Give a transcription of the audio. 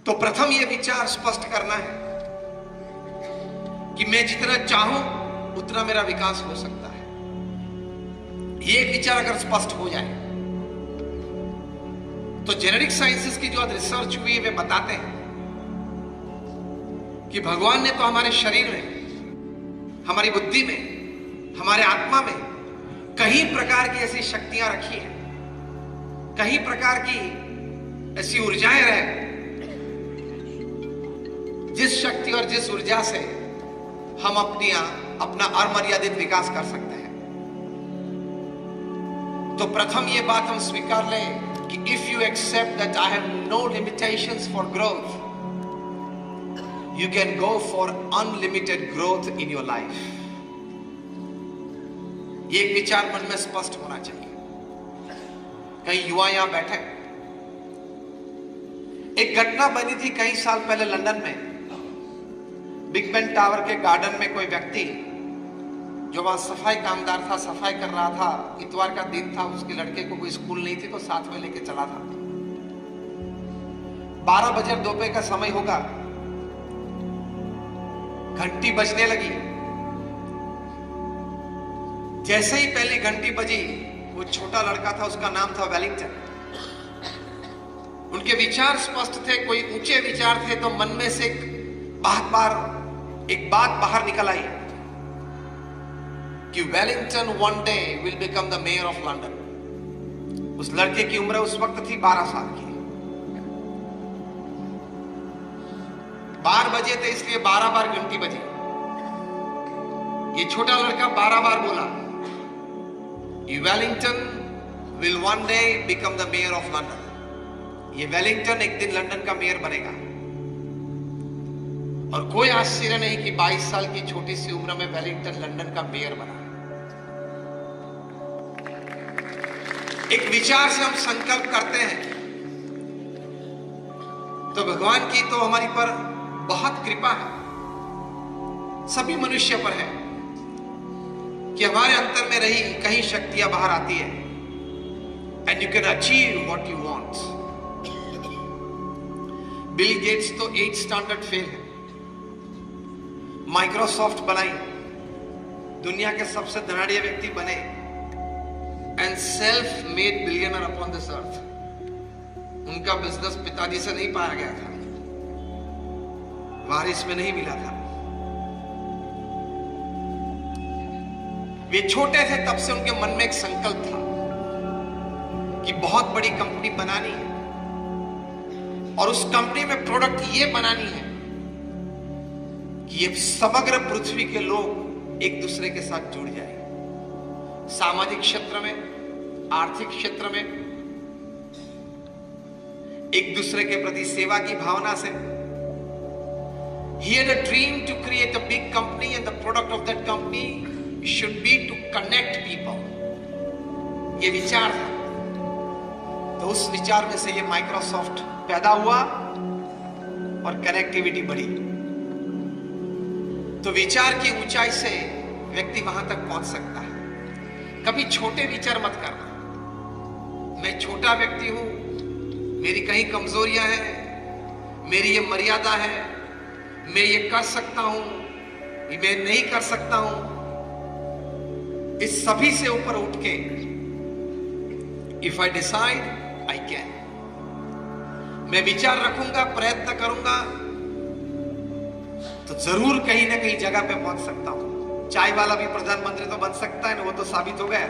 तो प्रथम यह विचार स्पष्ट करना है कि मैं जितना चाहूं उतना मेरा विकास हो सकता है। यह एक विचार अगर स्पष्ट हो जाए तो जेनेटिक साइंसेस की जो आज रिसर्च हुई है वे बताते हैं कि भगवान ने तो हमारे शरीर में, हमारी बुद्धि में, हमारे आत्मा में कई प्रकार की ऐसी शक्तियां रखी हैं, कई प्रकार की ऐसी ऊर्जाएं रहे जिस शक्ति और जिस ऊर्जा से हम अपना अमर्यादित विकास कर सकते हैं। तो प्रथम ये बात हम स्वीकार लें कि if you accept that I have no limitations for growth, you can go for unlimited growth in your life. ये एक विचार मन में स्पष्ट होना चाहिए। कई युवा यहां बैठे, एक घटना बनी थी कई साल पहले लंदन में, बिग बेन टावर के गार्डन में कोई व्यक्ति जो वहां सफाई कामदार था, सफाई कर रहा था, इतवार का दिन था, उसके लड़के को कोई स्कूल नहीं थी तो साथ में लेके चला था। 12 बजे दोपहर का समय होगा, घंटी बजने लगी। जैसे ही पहली घंटी बजी, वो छोटा लड़का था, उसका नाम था वेलिंगटन। उनके विचार स्पष्ट थे, कोई ऊंचे विचार थे, तो मन में से एक बात बाहर निकल आई कि Wellington one day will become the mayor of London. उस लड़के की उम्र उस वक्त थी 12 साल की। 12 बजे थे इसलिए 12 बार घंटी बजी। ये छोटा लड़का 12 बार बोला, Wellington will one day become the mayor of London. ये वेलिंगटन एक दिन लंदन का मेयर बनेगा। और कोई आश्चर्य नहीं कि 22 साल की छोटी सी उम्र में वेलिंगटन लंदन का मेयर बना। एक विचार से हम संकल्प करते हैं तो भगवान की तो हमारी पर बहुत कृपा है, सभी मनुष्य पर है कि हमारे अंतर में रही कहीं शक्तियां बाहर आती है and you can achieve what you want. Bill Gates तो 8 स्टैंडर्ड फेल है, माइक्रोसॉफ्ट बनाई, दुनिया के सबसे धनाढ़ व्यक्ति बने and self made billionaire upon this earth. उनका बिजनेस पिताजी से नहीं पाया गया था, वारिस में नहीं मिला था। वे छोटे थे तब से उनके मन में एक संकल्प था कि बहुत बड़ी कंपनी बनानी है और उस कंपनी में प्रोडक्ट ये बनानी है कि ये समग्र पृथ्वी के लोग एक दूसरे के साथ जुड़ जाए। सामाजिक क्षेत्र में, आर्थिक क्षेत्र में एक दूसरे के प्रति सेवा की भावना से। He had a dream to create a big company and the product of that company should be to connect people. ये विचार था। तो उस विचार में से ये माइक्रोसॉफ्ट पैदा हुआ और कनेक्टिविटी बढ़ी। तो विचार की ऊंचाई से व्यक्ति वहां तक पहुंच सकता है। कभी छोटे विचार मत करना, मैं छोटा व्यक्ति हूं, मेरी कहीं कमजोरियां हैं, मेरी ये मर्यादा है, मैं ये कर सकता हूं, मैं नहीं कर सकता हूं। इस सभी से ऊपर उठ के if I decide I can, मैं विचार रखूंगा, प्रयत्न करूंगा तो जरूर कहीं ना कहीं जगह पे पहुंच सकता हूं। चाय वाला भी प्रधानमंत्री तो बन सकता है ना, वो तो साबित हो गया।